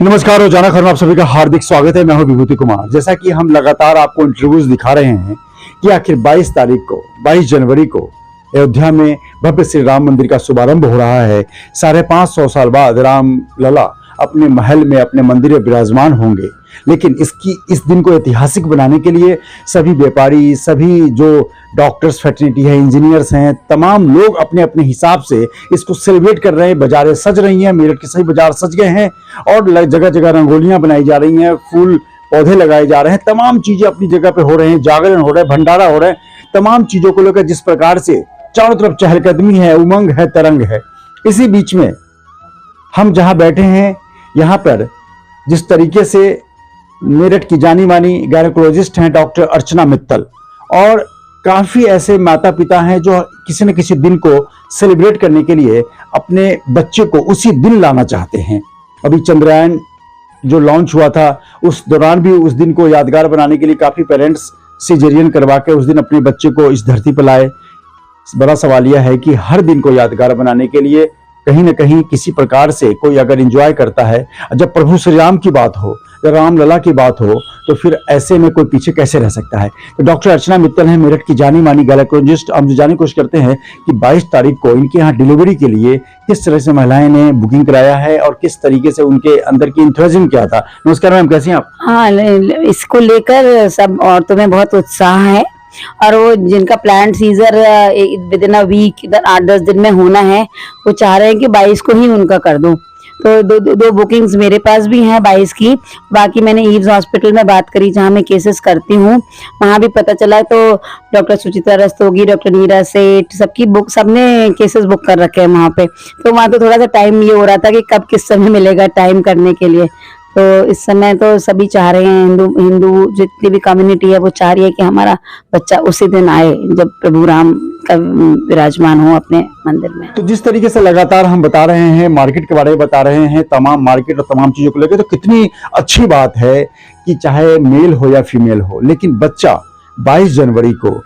नमस्कार, रोजाना खबर में आप सभी का हार्दिक स्वागत है। मैं हूं विभूति कुमार। जैसा कि हम लगातार आपको इंटरव्यूज दिखा रहे हैं कि आखिर 22 जनवरी को अयोध्या में भव्य श्री राम मंदिर का शुभारंभ हो रहा है। 550 साल बाद राम लला अपने महल में, अपने मंदिर में विराजमान होंगे। लेकिन इस दिन को ऐतिहासिक बनाने के लिए सभी व्यापारी, सभी जो डॉक्टर्स फ्रेटर्निटी है, इंजीनियर्स हैं, तमाम लोग अपने अपने हिसाब से इसको सेलिब्रेट कर रहे हैं। बाजारें सज रही हैं, मेरठ के सभी बाजार सज गए हैं और जगह जगह रंगोलियां बनाई जा रही हैं, फूल पौधे लगाए जा रहे हैं, तमाम चीजें अपनी जगह पे हो रहे हैं, जागरण हो रहा है, भंडारा हो रहा है। तमाम चीजों को लेकर जिस प्रकार से चारों तरफ चहलकदमी है, उमंग है, तरंग है, इसी बीच में हम जहां बैठे हैं यहाँ पर जिस तरीके से मेरठ की जानी मानी गायनोकोलॉजिस्ट हैं डॉक्टर अर्चना मित्तल, और काफी ऐसे माता पिता हैं जो किसी न किसी दिन को सेलिब्रेट करने के लिए अपने बच्चे को उसी दिन लाना चाहते हैं। अभी चंद्रयान जो लॉन्च हुआ था उस दौरान भी उस दिन को यादगार बनाने के लिए काफी पेरेंट्स सिजेरियन करवा के उस दिन अपने बच्चे को इस धरती पर लाए। बड़ा सवाल यह है कि हर दिन को यादगार बनाने के लिए कहीं ना कहीं किसी प्रकार से कोई अगर एंजॉय करता है, जब प्रभु श्री राम की बात हो, जब रामलला की बात हो, तो फिर ऐसे में कोई पीछे कैसे रह सकता है। तो डॉक्टर अर्चना मित्तल हैं मेरठ की जानी मानी गायनोकोलॉजिस्ट। हम जानने की कोशिश करते हैं कि 22 तारीख को इनके यहाँ डिलीवरी के लिए किस तरह से महिलाएं ने बुकिंग कराया है और किस तरीके से उनके अंदर की इंथुजियाज्म क्या था। नमस्कार मैम, कैसी हैं आप? हाँ, इसको लेकर सब औरतों में बहुत उत्साह है और वो जिनका plan caesar within a week 8-10 दिन में होना है, वो चाह रहे हैं कि 22 को ही उनका कर दूं। तो दो बुकिंग्स मेरे पास भी हैं 22 की। बाकी मैंने ईव्स हॉस्पिटल में बात करी जहां मैं केसेस करती हूँ, वहां भी पता चला। तो डॉक्टर सुचिता रस्तोगी, डॉक्टर नीरा सेठ, सबने केसेस बुक कर रखे हैं वहां पे। तो वहां तो थोड़ा सा टाइम ये हो रहा था कि कब किस समय मिलेगा टाइम करने के लिए। तो इस समय तो सभी चाह रहे हैं, हिंदू जितनी भी कम्युनिटी है वो चाह रही है कि हमारा बच्चा उसी दिन आए जब प्रभु राम का विराजमान हो अपने मंदिर में। तो जिस तरीके से लगातार हम बता रहे हैं, मार्केट के बारे में बता रहे हैं, तमाम मार्केट और तमाम चीजों को लेकर, तो कितनी अच्छी बात है कि चाहे मेल हो या फीमेल हो, लेकिन बच्चा 22 जनवरी को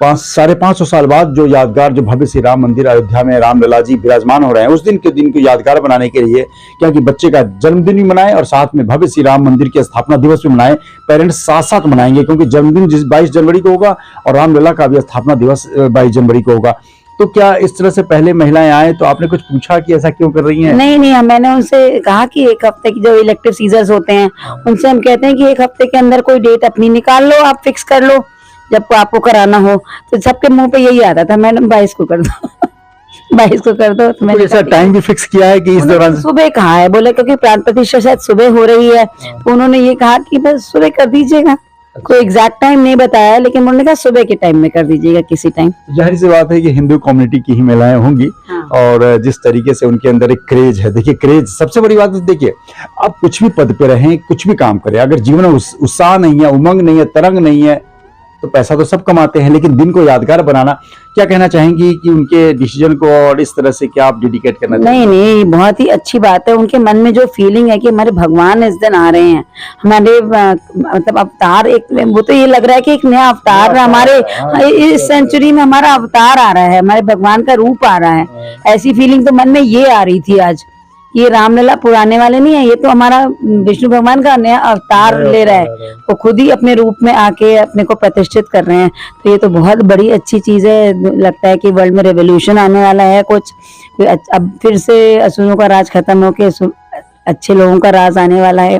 550 साल बाद जो यादगार, जो भव्य श्री राम मंदिर अयोध्या में रामलला जी विराजमान हो रहे हैं, उस दिन के दिन को यादगार बनाने के लिए क्या कि बच्चे का जन्मदिन भी मनाएं और साथ में भव्य श्री राम मंदिर के स्थापना दिवस भी मनाएं। पेरेंट्स साथ साथ मनाएंगे क्योंकि जन्मदिन जिस 22 जनवरी को होगा और रामलला का भी स्थापना दिवस 22 जनवरी को होगा। तो क्या इस तरह से पहले महिलाएं आए तो आपने कुछ पूछा कि ऐसा क्यों कर रही हैं? नहीं, मैंने उनसे कहा कि एक हफ्ते की जो इलेक्टिव सीजर्स होते हैं उनसे हम कहते हैं कि एक हफ्ते के अंदर कोई डेट अपनी निकाल लो, आप फिक्स कर लो जब आपको कराना हो। तो सबके मुंह पे यही आता था, मैडम 22 को कर दो 22 को कर दो। तो मैंने ऐसा टाइम भी फिक्स किया है कि इस दौरान सुबह कहा है, बोले क्योंकि प्राण प्रतिष्ठा शायद सुबह हो रही है, तो उन्होंने ये कहा कि बस सुबह कर दीजिएगा। कोई एग्जैक्ट टाइम नहीं बताया, लेकिन उन्होंने कहा सुबह के टाइम में कर दीजिएगा किसी टाइम। जाहिर सी बात है कि हिंदू कम्युनिटी की ही महिलाएं होंगी। हाँ। और जिस तरीके से उनके अंदर एक क्रेज है, देखिए क्रेज सबसे बड़ी बात है। देखिए आप कुछ भी पद पे रहें, कुछ भी काम करें, अगर जीवन में उत्साह नहीं है, उमंग नहीं है, तरंग नहीं है, तो पैसा तो सब कमाते हैं, लेकिन दिन को यादगार बनाना, क्या कहना चाहेंगी कि उनके डिसीजन को और इस तरह से क्या आप डेडिकेट करना चाहेंगे? नहीं, बहुत ही अच्छी बात है। उनके मन में जो फीलिंग है कि हमारे भगवान इस दिन आ रहे हैं, हमारे मतलब अवतार, एक वो तो ये लग रहा है कि एक नया अवतार हमारे इस सेंचुरी में हमारा अवतार आ रहा है, हमारे भगवान का रूप आ रहा है। ऐसी फीलिंग तो मन में ये आ रही थी आज। ये रामलला पुराने वाले नहीं है, ये तो हमारा विष्णु भगवान का नया अवतार ले रहा है। वो खुद ही अपने रूप में आके अपने को प्रतिष्ठित कर रहे हैं। तो ये तो बहुत बड़ी अच्छी चीज है। लगता है कि वर्ल्ड में रेवोल्यूशन आने वाला है कुछ। अब फिर से असुरों का राज खत्म होके अच्छे लोगों का राज आने वाला है।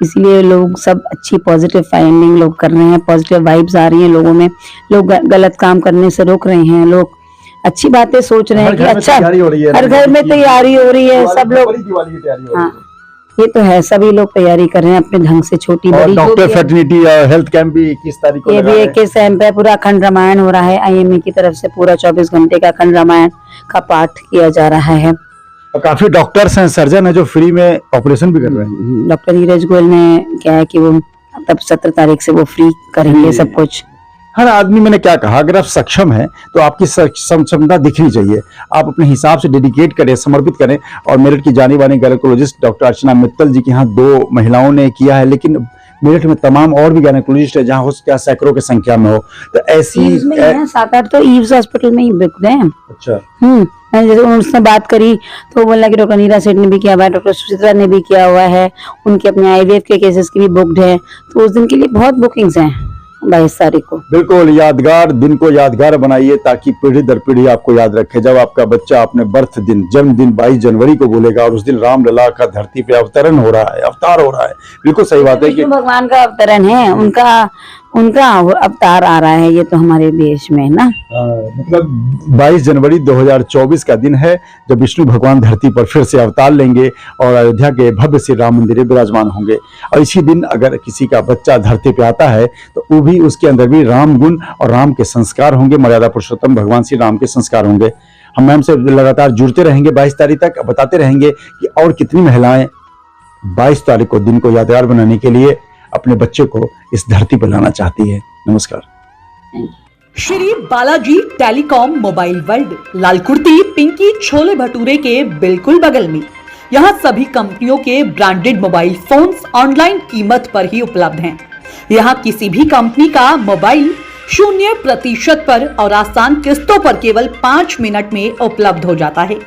इसीलिए लोग सब अच्छी पॉजिटिव फाइंडिंग लोग कर रहे हैं, पॉजिटिव वाइब्स आ रही हैं लोगों में। लोग गलत काम करने से रोक रहे हैं, लोग अच्छी बातें सोच रहे हैं कि अच्छा, हर घर में तैयारी हो रही है, सब लोग। हाँ, ये तो है, सभी लोग तैयारी कर रहे हैं अपने ढंग से, छोटी बड़ी। डॉक्टर फ्रेटर्निटी हेल्थ कैंप भी 21 तारीख को, ये भी 21 कैंप है। पूरा अखंड रामायण हो रहा है, IME की तरफ से पूरा 24 घंटे का अखंड रामायण का पाठ किया जा रहा है। काफी डॉक्टर्स हैं, सर्जन है जो फ्री में ऑपरेशन भी कर रहे हैं। डॉक्टर नीरज गोयल ने क्या है कि वो तब 17 तारीख से वो फ्री करेंगे सब कुछ। हर आदमी, मैंने क्या कहा, अगर आप सक्षम हैं तो आपकी क्षमता दिखनी चाहिए। आप अपने हिसाब से डेडिकेट करें, समर्पित करें। और मेरठ की जानी मानी गायनोकोलॉजिस्ट डॉक्टर अर्चना मित्तल जी के यहाँ 2 महिलाओं ने किया है, लेकिन मेरठ में तमाम और भी गायनेकोलॉजिस्ट है जहाँ हो सकता है सैकड़ों की संख्या में हो, तो ऐसी ईव्स में ही हैं, 7-8 तो ईव्स हॉस्पिटल में ही बिक गए हैं। अच्छा मैंने जैसे उसने बात करी तो बोला कि डॉक्टर नीरा सेठ ने भी किया हुआ है, डॉक्टर सुचित्रा ने भी किया हुआ है, उनके अपने आईवीएफ के केसेस की भी बुक्ड है, तो उस दिन के लिए बहुत बुकिंग्स हैं 22 तारीख को। बिल्कुल यादगार दिन को यादगार बनाइए ताकि पीढ़ी दर पीढ़ी आपको याद रखे। जब आपका बच्चा अपने बर्थ दिन जन्मदिन 22 जनवरी को बोलेगा और उस दिन रामलला का धरती पे अवतरण हो रहा है, अवतार हो रहा है, बिल्कुल सही बात है कि विष्णु भगवान का अवतरण है, उनका अवतार आ रहा है, ये तो हमारे देश में ना। मतलब 22 जनवरी 2024 का दिन है जब विष्णु भगवान धरती पर फिर से अवतार लेंगे और अयोध्या के भव्य श्री राम मंदिर में विराजमान होंगे। और इसी दिन अगर किसी का बच्चा धरती पे आता है तो वो भी उसके अंदर भी राम गुण और राम के संस्कार होंगे, मर्यादा पुरुषोत्तम भगवान श्री राम के संस्कार होंगे। हम मैम से लगातार जुड़ते रहेंगे 22 तारीख तक, बताते रहेंगे कि और कितनी महिलाएं 22 तारीख को दिन को यादगार बनाने के लिए अपने बच्चे को इस धरती पर लाना चाहती है। नमस्कार। Shri Balaji telecom mobile world, Lalkurti Pinky chole bhature के बिल्कुल बगल में। यहाँ सभी कंपनियों के ब्रांडेड मोबाइल फोन्स ऑनलाइन कीमत पर ही उपलब्ध हैं। यहाँ किसी भी कंपनी का मोबाइल 0% पर और आसान किस्तों पर केवल 5 मिनट में उपलब्ध हो जाता है।